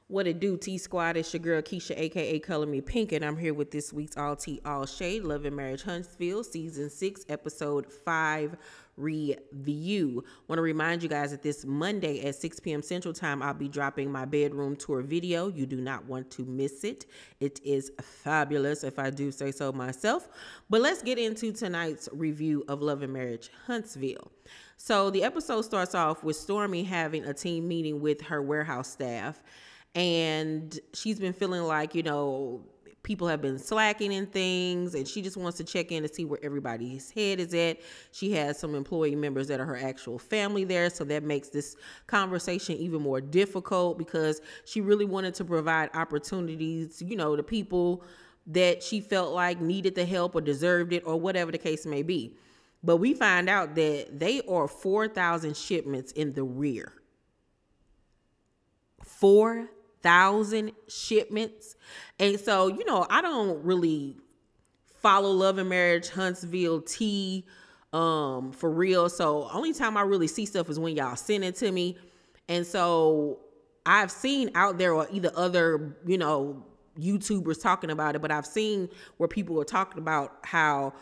What it do, T-Squad? It's your girl Keisha, aka Color Me Pynk, and I'm here with this week's All Tea, All Shade, Love and Marriage Huntsville, Season 6, Episode 5 review. Want to remind you guys that this Monday at 6 p.m. Central Time, I'll be dropping my bedroom tour video. You do not want to miss it. It is fabulous, if I do say so myself. But let's get into tonight's review of Love and Marriage Huntsville. So the episode starts off with Stormi having a team meeting with her warehouse staff. And she's been feeling like, you know, people have been slacking in things, and she just wants to check in to see where everybody's head is at. She has some employee members that are her actual family there, so that makes this conversation even more difficult because she really wanted to provide opportunities, you know, to people that she felt like needed the help or deserved it or whatever the case may be. But we find out that they are 4,000 shipments in the rear. 4,000 shipments. And so, you know, I don't really follow Love and Marriage Huntsville T for real. So only time I really see stuff is when y'all send it to me. And so I've seen out there, or either other, you know, YouTubers talking about it, but I've seen where people are talking about how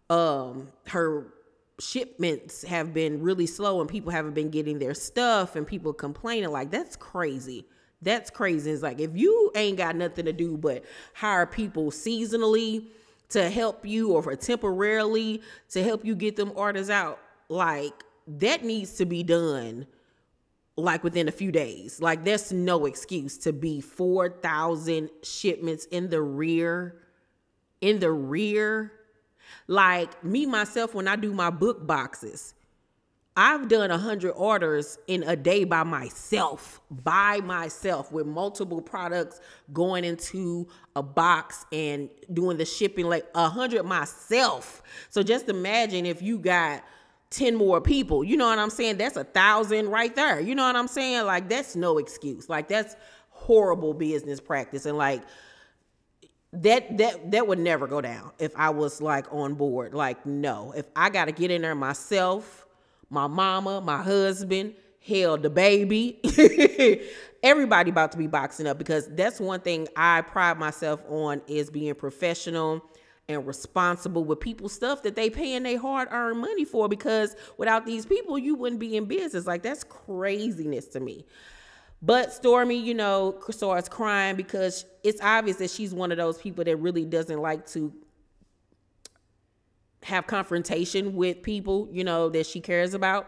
her shipments have been really slow and people haven't been getting their stuff, and people complaining. Like, that's crazy. That's crazy. It's like, if you ain't got nothing to do but hire people seasonally to help you, or for temporarily to help you get them orders out, like, that needs to be done like within a few days. Like, there's no excuse to be 4,000 shipments in the rear. Like, me, myself, when I do my book boxes, I've done 100 orders in a day by myself, with multiple products going into a box and doing the shipping, like 100 myself. So just imagine if you got 10 more people, you know what I'm saying? That's 1,000 right there. You know what I'm saying? Like, that's no excuse. Like, that's horrible business practice. And like, that would never go down if I was like on board. Like, no, if I got to get in there myself, my mama, my husband, hell, the baby, everybody about to be boxing up, because that's one thing I pride myself on, is being professional and responsible with people's stuff that they paying their hard-earned money for, because without these people, you wouldn't be in business. Like, that's craziness to me. But Stormi, you know, starts crying because it's obvious that she's one of those people that really doesn't like to have confrontation with people, you know, that she cares about.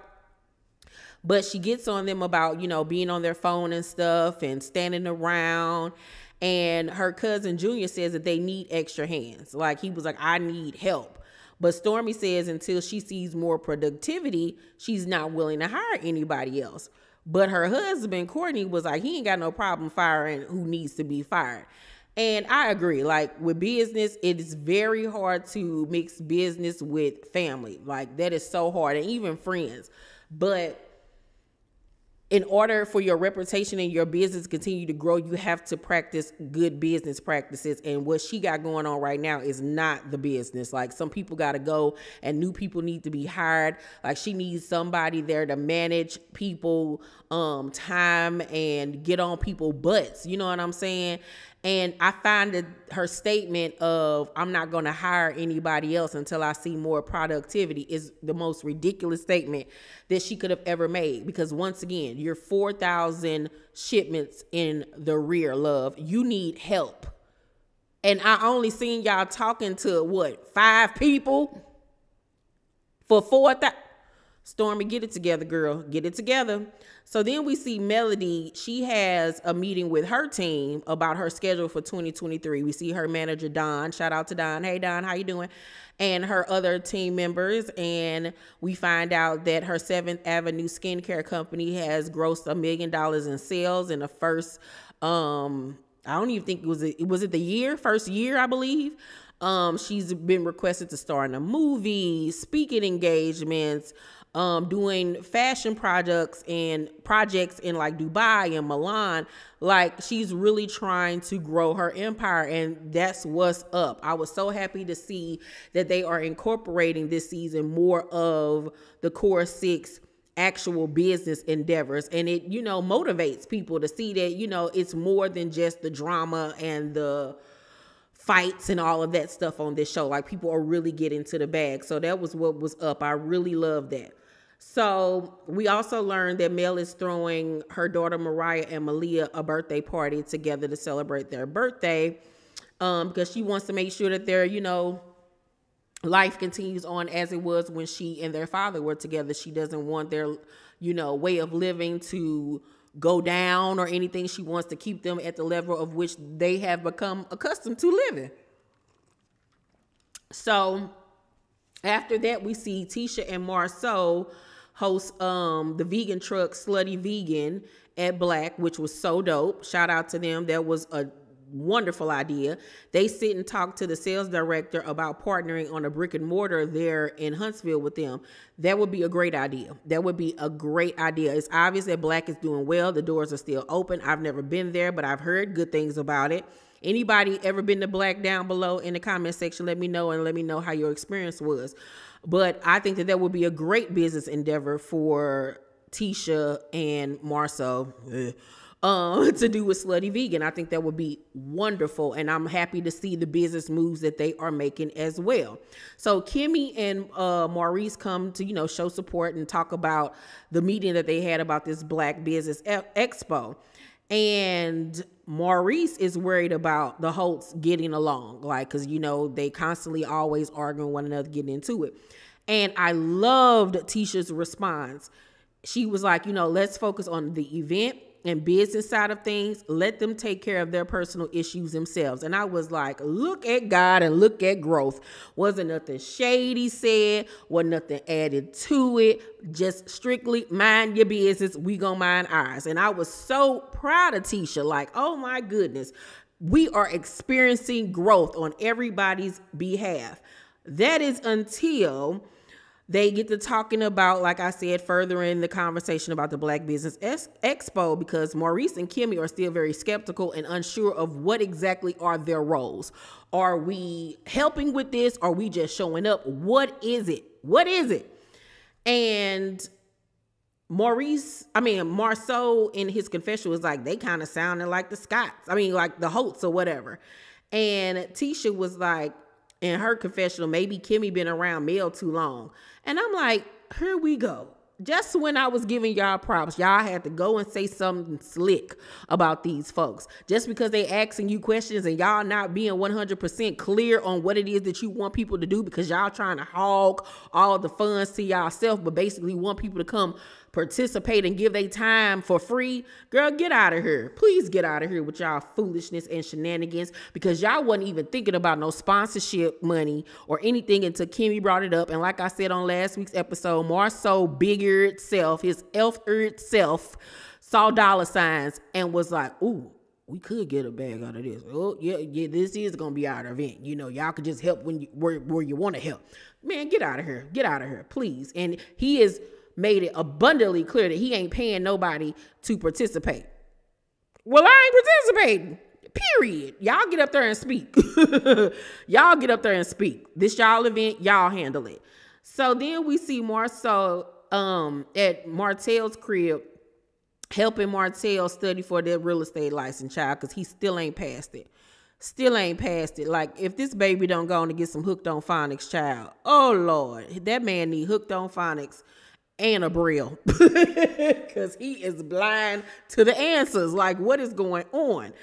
But she gets on them about, you know, being on their phone and stuff and standing around. And her cousin Junior says that they need extra hands. Like, he was like, I need help. But Stormi says until she sees more productivity, she's not willing to hire anybody else. But her husband, Courtney, was like, he ain't got no problem firing who needs to be fired. And I agree. Like, with business, it is very hard to mix business with family. Like, that is so hard, and even friends. But in order for your reputation and your business to continue to grow, you have to practice good business practices. And what she got going on right now is not the business. Like, some people got to go and new people need to be hired. Like, she needs somebody there to manage people, time, and get on people's butts. You know what I'm saying? And I find that her statement of, I'm not going to hire anybody else until I see more productivity, is the most ridiculous statement that she could have ever made. Because once again, you're 4,000 shipments in the rear, love. You need help. And I only seen y'all talking to, what, 5 people for 4,000? Stormi, get it together, girl. Get it together. So then we see Melody. She has a meeting with her team about her schedule for 2023. We see her manager, Don. Shout out to Don. Hey, Don, how you doing? And her other team members. And we find out that her 7th Avenue skincare company has grossed $1 million in sales in the first, I don't even think was it the first year, I believe. She's been requested to star in a movie, speaking engagements, doing fashion projects in like Dubai and Milan. Like, she's really trying to grow her empire, and that's what's up. I was so happy to see that they are incorporating this season more of the Core 6 actual business endeavors. And it, you know, motivates people to see that, you know, it's more than just the drama and the fights and all of that stuff on this show. Like, people are really getting to the bag. So that was what was up. I really love that. So we also learned that Mel is throwing her daughter Mariah and Malia a birthday party together to celebrate their birthday, because she wants to make sure that their, you know, life continues on as it was when she and their father were together. She doesn't want their, you know, way of living to go down or anything. She wants to keep them at the level of which they have become accustomed to living. So after that, we see Tisha and Marsau host the vegan truck Slutty Vegan at Black, which was so dope. Shout out to them. That was a wonderful idea. They sit and talk to the sales director about partnering on a brick and mortar there in Huntsville with them. That would be a great idea. That would be a great idea. It's obvious that Black is doing well. The doors are still open. I've never been there, but I've heard good things about it. Anybody ever been to Black? Down below in the comment section, let me know, and let me know how your experience was. But I think that that would be a great business endeavor for Tisha and Marsau to do with Slutty Vegan. I think that would be wonderful, and I'm happy to see the business moves that they are making as well. So Kimmy and Maurice come to, you know, show support and talk about the meeting that they had about this Black Business Expo. And Maurice is worried about the Holtz getting along, like, because, you know, they constantly always arguing one another, getting into it. And I loved Tisha's response. She was like, you know, let's focus on the event and business side of things. Let them take care of their personal issues themselves. And I was like, look at God and look at growth. Wasn't nothing shady said, wasn't nothing added to it. Just strictly mind your business. We gonna mind ours. And I was so proud of Tisha. Like, oh my goodness, we are experiencing growth on everybody's behalf. That is until they get to talking about, like I said, further in the conversation about the Black Business Expo, because Maurice and Kimmy are still very skeptical and unsure of what exactly are their roles. Are we helping with this? Are we just showing up? What is it? What is it? And Marsau in his confession was like, they kind of sounded like the Scots. I mean, like the Holtz or whatever. And Tisha was like, in her confessional, maybe Kimmy been around Mel too long. And I'm like, here we go. Just when I was giving y'all props, y'all had to go and say something slick about these folks. Just because they asking you questions and y'all not being 100% clear on what it is that you want people to do, because y'all trying to hog all the funds to y'allself, but basically want people to come participate and give their time for free. Girl, get out of here. Please get out of here with y'all foolishness and shenanigans, because y'all wasn't even thinking about no sponsorship money or anything until Kimmy brought it up. And like I said on last week's episode, Marsau biggered self, his elf-eared self, saw dollar signs and was like, ooh, we could get a bag out of this. Oh, yeah, this is going to be our event. You know, y'all could just help when where you want to help. Man, get out of here. Get out of here, please. And he is made it abundantly clear that he ain't paying nobody to participate. Well, I ain't participating. Period. Y'all get up there and speak. Y'all get up there and speak. This y'all event, y'all handle it. So then we see Marsau at Martell's crib, helping Martell study for their real estate license, child, because he still ain't passed it. Still ain't passed it. Like, if this baby don't go on to get some hooked on phonics, child, oh Lord, that man need hooked on phonics and a Braille, because he is blind to the answers. Like, what is going on?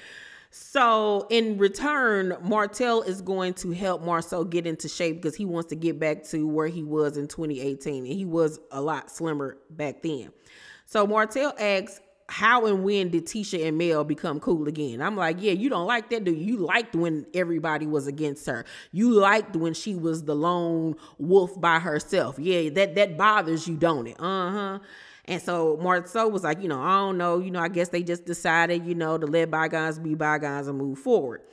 So in return, Martell is going to help Marsau get into shape, because he wants to get back to where he was in 2018. And he was a lot slimmer back then. So Martell asks, how and when did Tisha and Mel become cool again? I'm like, yeah, you don't like that, do you? You liked when everybody was against her. You liked when she was the lone wolf by herself. Yeah, that bothers you, don't it? And so Marsau was like, you know, I don't know. You know, I guess they just decided, you know, to let bygones be bygones and move forward.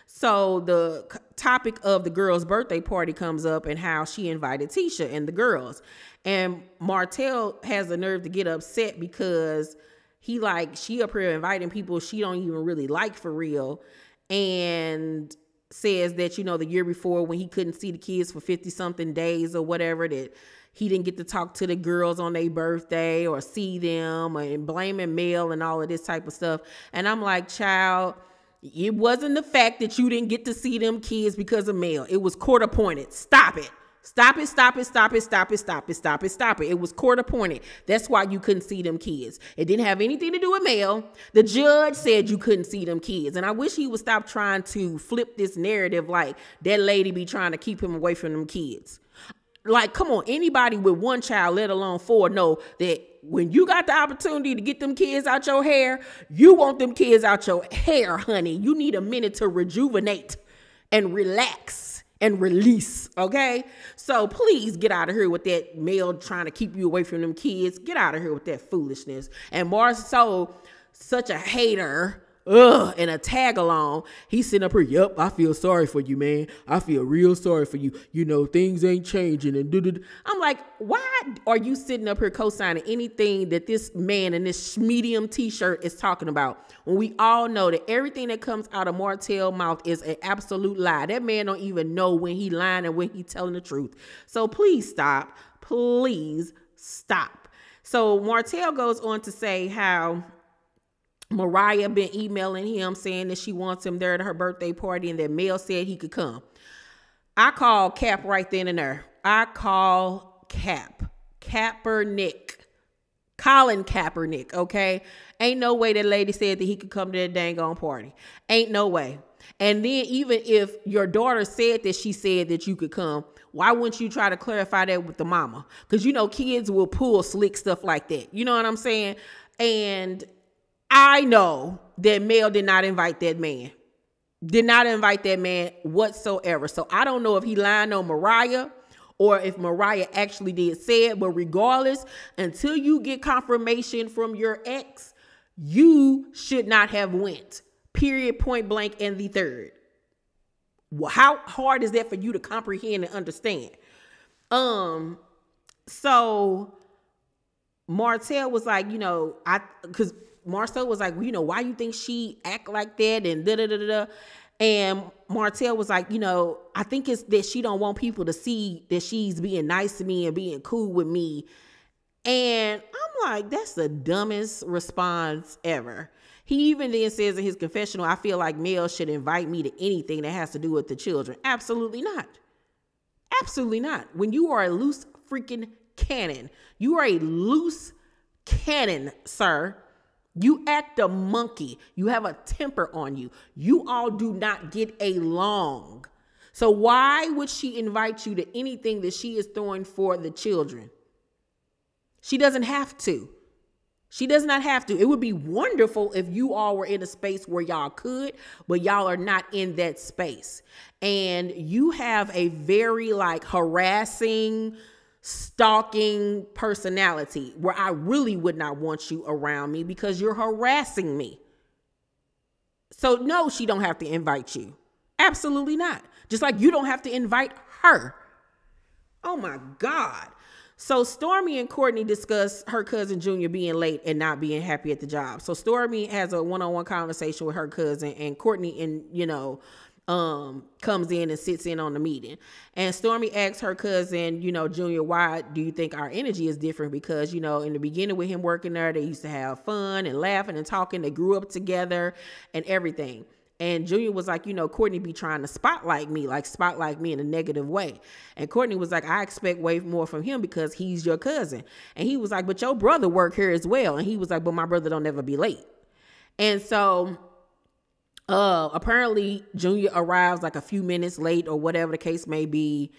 So the topic of the girls' birthday party comes up and how she invited Tisha and the girls. And Martell has the nerve to get upset because she up here inviting people she don't even really like for real, and says that, you know, the year before when he couldn't see the kids for 50 something days or whatever, that he didn't get to talk to the girls on their birthday or see them, and blaming Mel and all of this type of stuff. And I'm like, child, it wasn't the fact that you didn't get to see them kids because of Mel. It was court appointed. Stop it. Stop it, stop it, stop it, stop it, stop it, stop it, stop it. It was court appointed. That's why you couldn't see them kids. It didn't have anything to do with Mel. The judge said you couldn't see them kids. And I wish he would stop trying to flip this narrative like that lady be trying to keep him away from them kids. Like, come on, anybody with one child, let alone 4, know that when you got the opportunity to get them kids out your hair, you want them kids out your hair, honey. You need a minute to rejuvenate and relax and release, okay? So please get out of here with that Mel trying to keep you away from them kids. Get out of here with that foolishness. And Marsau, such a hater, and a tag along. He's sitting up here, yep, I feel sorry for you, man. I feel real sorry for you. You know, things ain't changing. And I'm like, why are you sitting up here co-signing anything that this man in this medium t-shirt is talking about? When we all know that everything that comes out of Martell's mouth is an absolute lie. That man don't even know when he lying and when he telling the truth. So please stop. Please stop. So Martell goes on to say how Mariah been emailing him saying that she wants him there at her birthday party and that Mel said he could come. I call Cap right then and there. I call Cap. Kaepernick. Colin Kaepernick, okay? Ain't no way that lady said that he could come to that dang on party. Ain't no way. And then even if your daughter said that she said that you could come, why wouldn't you try to clarify that with the mama? Because, you know, kids will pull slick stuff like that. You know what I'm saying? And I know that Mel did not invite that man. Did not invite that man whatsoever. So I don't know if he lying on Mariah or if Mariah actually did say it. But regardless, until you get confirmation from your ex, you should not have went. Period, point blank, and the third. Well, how hard is that for you to comprehend and understand? So Martell was like, you know, because Marsau was like, well, you know, why you think she act like that and da-da-da-da-da. And Martell was like, you know, I think it's that she don't want people to see that she's being nice to me and being cool with me. And I'm like, that's the dumbest response ever. He even then says in his confessional, I feel like Mel should invite me to anything that has to do with the children. Absolutely not. Absolutely not. When you are a loose freaking cannon, you are a loose cannon, sir. You act a monkey. You have a temper on you. You all do not get along. So why would she invite you to anything that she is throwing for the children? She doesn't have to. She does not have to. It would be wonderful if you all were in a space where y'all could, but y'all are not in that space. And you have a very like harassing, stalking personality where I really would not want you around me because you're harassing me. So no, she don't have to invite you. Absolutely not. Just like you don't have to invite her. Oh my God. So Stormi and Courtney discuss her cousin Junior being late and not being happy at the job. So Stormi has a one-on-one conversation with her cousin, and Courtney, and you know, comes in and sits in on the meeting. And Stormi asks her cousin, you know, Junior, why do you think our energy is different? Because, you know, in the beginning with him working there, they used to have fun and laughing and talking. They grew up together and everything. And Junior was like, you know, Courtney be trying to spotlight me in a negative way. And Courtney was like, I expect way more from him because he's your cousin. And he was like, but your brother work here as well. And he was like, but my brother don't ever be late. And so apparently Junior arrives like a few minutes late or whatever the case may be.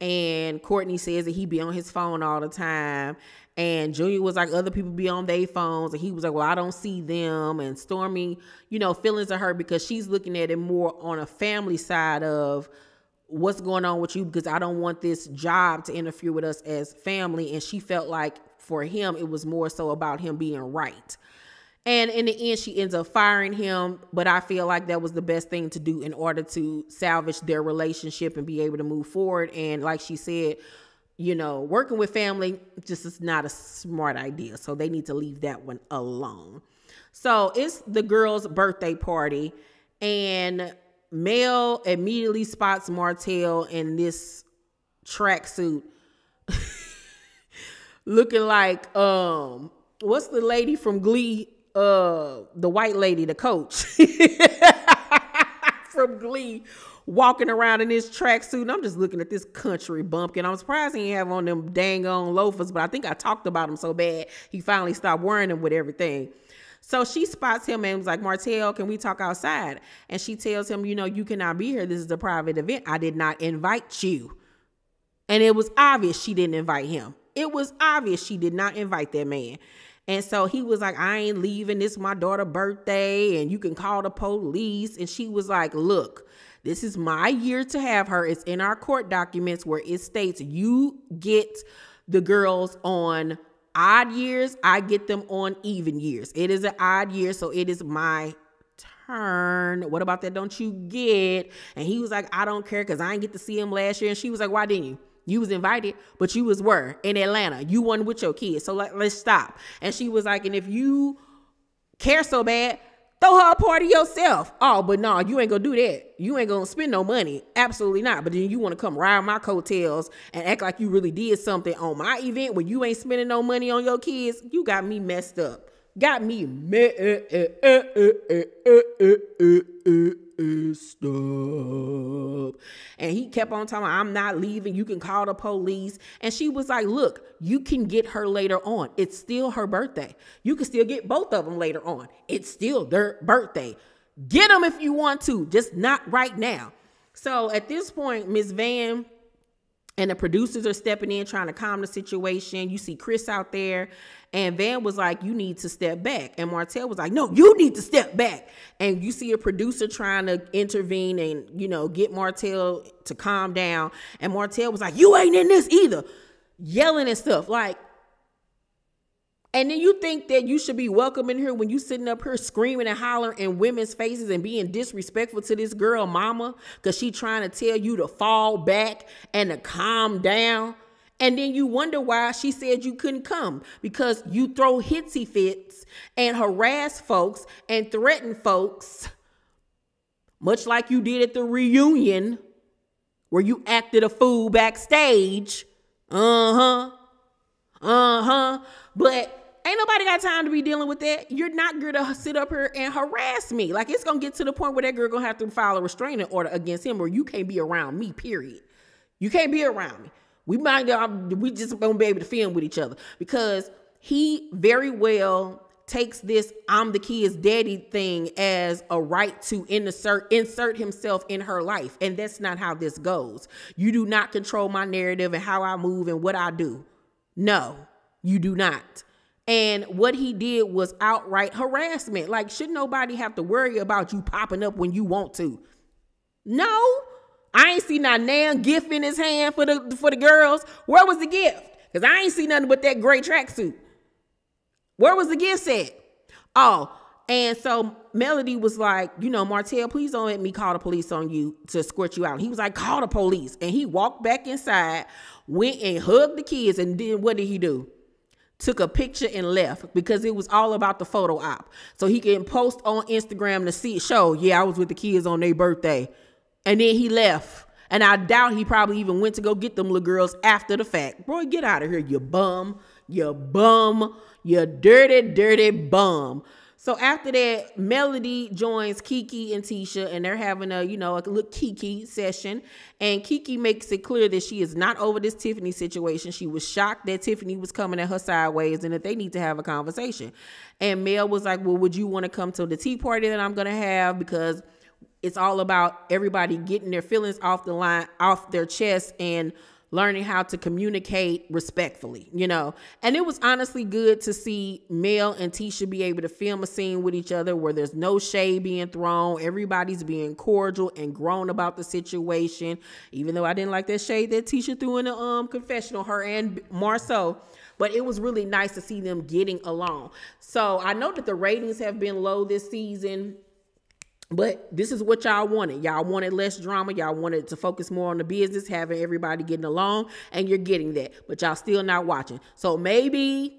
And Courtney says that he be on his phone all the time. And Junior was like, other people be on their phones. And he was like, well, I don't see them. And Stormi, you know, feelings of her because she's looking at it more on a family side of what's going on with you, because I don't want this job to interfere with us as family. And she felt like for him, it was more so about him being right. And in the end, she ends up firing him. But I feel like that was the best thing to do in order to salvage their relationship and be able to move forward. And like she said, you know, working with family just is not a smart idea. So they need to leave that one alone. So it's the girl's birthday party. And Mel immediately spots Martell in this tracksuit. looking like, what's the lady from Glee? The white lady, the coach from Glee, walking around in this tracksuit. And I'm just looking at this country bumpkin. I'm surprised he didn't have on them dang on loafers, but I think I talked about him so bad he finally stopped wearing them with everything. So she spots him and was like, Martell, can we talk outside? And she tells him, you know, you cannot be here. This is a private event. I did not invite you. And it was obvious she didn't invite him. It was obvious she did not invite that man. And so he was like, I ain't leaving. This is my daughter's birthday and you can call the police. And she was like, look, this is my year to have her. It's in our court documents where it states you get the girls on odd years. I get them on even years. It is an odd year, so it is my turn. What about that? Don't you get? And he was like, I don't care because I didn't get to see him last year. And she was like, why didn't you? You was invited, but you was in Atlanta. You wasn't with your kids. So let's stop. And she was like, and if you care so bad, throw her a party yourself. Oh, but no, you ain't gonna do that. You ain't gonna spend no money. Absolutely not. But then you want to come ride my coattails and act like you really did something on my event when you ain't spending no money on your kids. You got me messed up. Got me messed up. And he kept on telling her, I'm not leaving. You can call the police. And she was like, look, you can get her later on. It's still her birthday. You can still get both of them later on. It's still their birthday. Get them if you want to, just not right now. So at this point, Ms. Van and the producers are stepping in, trying to calm the situation. You see Chris out there. And Van was like, you need to step back. And Martell was like, no, you need to step back. And you see a producer trying to intervene and, you know, get Martell to calm down. And Martell was like, you ain't in this either. Yelling and stuff. Like, and then you think that you should be welcome in here when you sitting up here screaming and hollering in women's faces and being disrespectful to this girl mama because she trying to tell you to fall back and to calm down. And then you wonder why she said you couldn't come, because you throw hitsy fits and harass folks and threaten folks, much like you did at the reunion where you acted a fool backstage. But ain't nobody got time to be dealing with that. You're not going to sit up here and harass me. Like, it's going to get to the point where that girl going to have to file a restraining order against him, or you can't be around me, period. You can't be around me. We just gonna be able to film with each other, because he very well takes this I'm the kid's daddy thing as a right to insert himself in her life. And that's not how this goes. You do not control my narrative and how I move and what I do. No, you do not. And what he did was outright harassment. Like, should nobody have to worry about you popping up when you want to? No. I ain't see not damn gift in his hand for the girls. Where was the gift? Because I ain't see nothing but that gray tracksuit. Where was the gift at? Oh, and so Melody was like, you know, Martell, please don't let me call the police on you to escort you out. He was like, call the police. And he walked back inside, went and hugged the kids, and then what did he do? Took a picture and left, because it was all about the photo op. So he can post on Instagram to show, yeah, I was with the kids on their birthday. And then he left. And I doubt he probably even went to go get them little girls after the fact. Boy, get out of here, you bum. You bum. You dirty, dirty bum. So after that, Melody joins Kiki and Tisha, and they're having a little Kiki session. And Kiki makes it clear that she is not over this Tiffany situation. She was shocked that Tiffany was coming at her sideways and that they need to have a conversation. And Mel was like, well, would you want to come to the tea party that I'm going to have? Because it's all about everybody getting their feelings off their chest and learning how to communicate respectfully, you know. And it was honestly good to see Mel and Tisha be able to film a scene with each other where there's no shade being thrown. Everybody's being cordial and grown about the situation, even though I didn't like that shade that Tisha threw in the confessional, her and Marsau. But it was really nice to see them getting along. So I know that the ratings have been low this season, but this is what y'all wanted. Y'all wanted less drama. Y'all wanted to focus more on the business, having everybody getting along, and you're getting that. But y'all still not watching. So maybe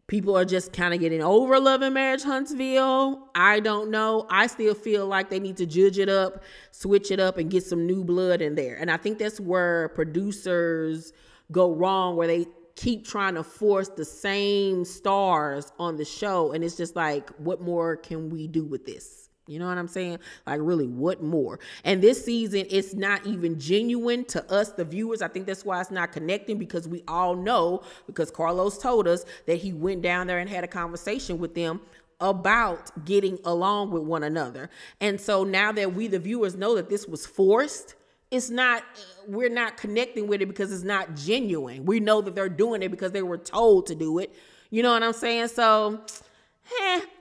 people are just kind of getting over Love and Marriage Huntsville. I don't know. I still feel like they need to judge it up, switch it up, and get some new blood in there. And I think that's where producers go wrong where they keep trying to force the same stars on the show. And it's just like, what more can we do with this? You know what I'm saying? Like, really, what more? And this season, it's not even genuine to us, the viewers. I think that's why it's not connecting, because we all know, because Carlos told us that he went down there and had a conversation with them about getting along with one another. And so now that we, the viewers, know that this was forced, it's not, we're not connecting with it because it's not genuine. We know that they're doing it because they were told to do it. You know what I'm saying? So,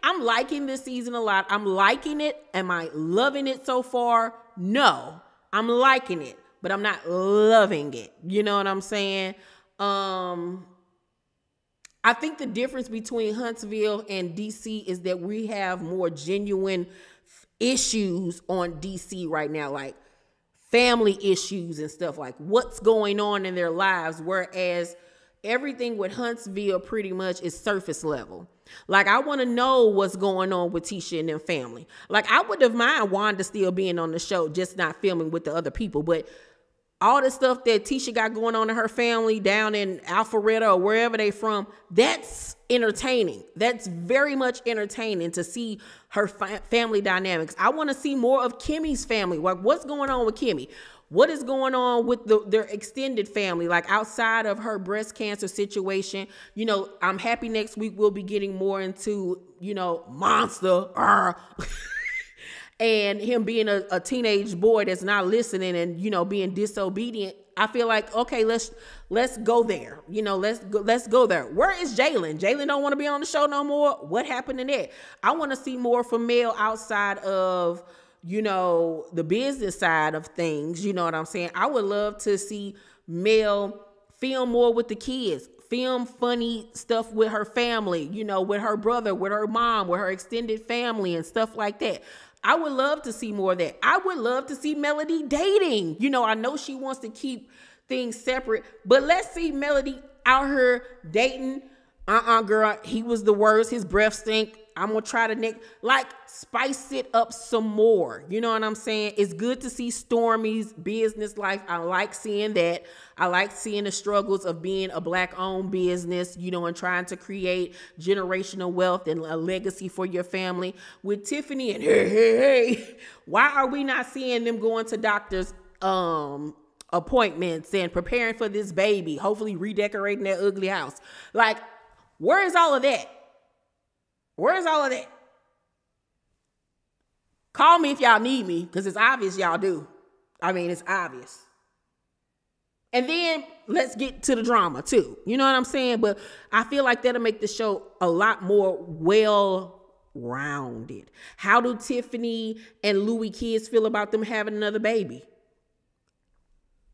I'm liking this season a lot. I'm liking it. Am I loving it so far? No, I'm liking it, but I'm not loving it. You know what I'm saying? I think the difference between Huntsville and DC is that we have more genuine issues on DC right now, like family issues and stuff, like what's going on in their lives, whereas everything with Huntsville pretty much is surface level. Like, I want to know what's going on with Tisha and their family. Like, I wouldn't have mind Wanda still being on the show, just not filming with the other people. But all the stuff that Tisha got going on in her family down in Alpharetta or wherever they from, that's entertaining. That's very much entertaining to see her family dynamics. I want to see more of Kimmy's family. Like, what's going on with Kimmy? What is going on with their extended family, like outside of her breast cancer situation? You know, I'm happy next week we'll be getting more into, you know, Monster and him being a teenage boy that's not listening and, you know, being disobedient. I feel like, okay, let's go there. You know, let's go there. Where is Jalen? Jalen don't want to be on the show no more. What happened in that? I want to see more from Mel outside of, you know, the business side of things. You know what I'm saying? I would love to see Mel film more with the kids, film funny stuff with her family, you know, with her brother, with her mom, with her extended family and stuff like that. I would love to see more of that. I would love to see Melody dating. You know, I know she wants to keep things separate, but let's see Melody out here dating. Girl, he was the worst. His breath stink. I'm going to try to like spice it up some more. You know what I'm saying? It's good to see Stormi's business life. I like seeing that. I like seeing the struggles of being a Black-owned business, you know, and trying to create generational wealth and a legacy for your family. With Tiffany and hey, why are we not seeing them going to doctors' appointments and preparing for this baby, hopefully redecorating their ugly house? Like, where is all of that? Where's all of that? Call me if y'all need me, because it's obvious y'all do. I mean, it's obvious. And then let's get to the drama too. You know what I'm saying? But I feel like that'll make the show a lot more well-rounded. How do Tiffany and Louis kids feel about them having another baby?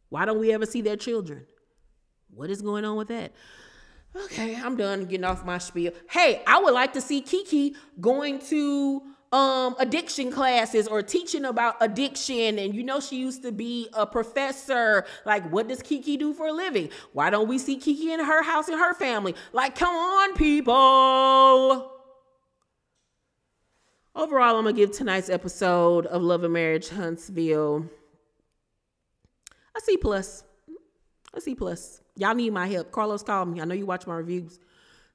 Why don't we ever see their children? What is going on with that? Okay, I'm done getting off my spiel. Hey, I would like to see Kiki going to addiction classes or teaching about addiction. And you know, she used to be a professor. Like, what does Kiki do for a living? Why don't we see Kiki in her house and her family? Like, come on, people. Overall, I'm going to give tonight's episode of Love and Marriage Huntsville a C+. A C+. Y'all need my help. Carlos called me. I know you watch my reviews.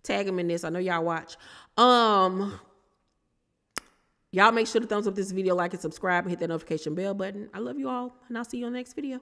Tag him in this. I know y'all watch. Y'all make sure to thumbs up this video, like and subscribe, and hit that notification bell button. I love you all, and I'll see you on the next video.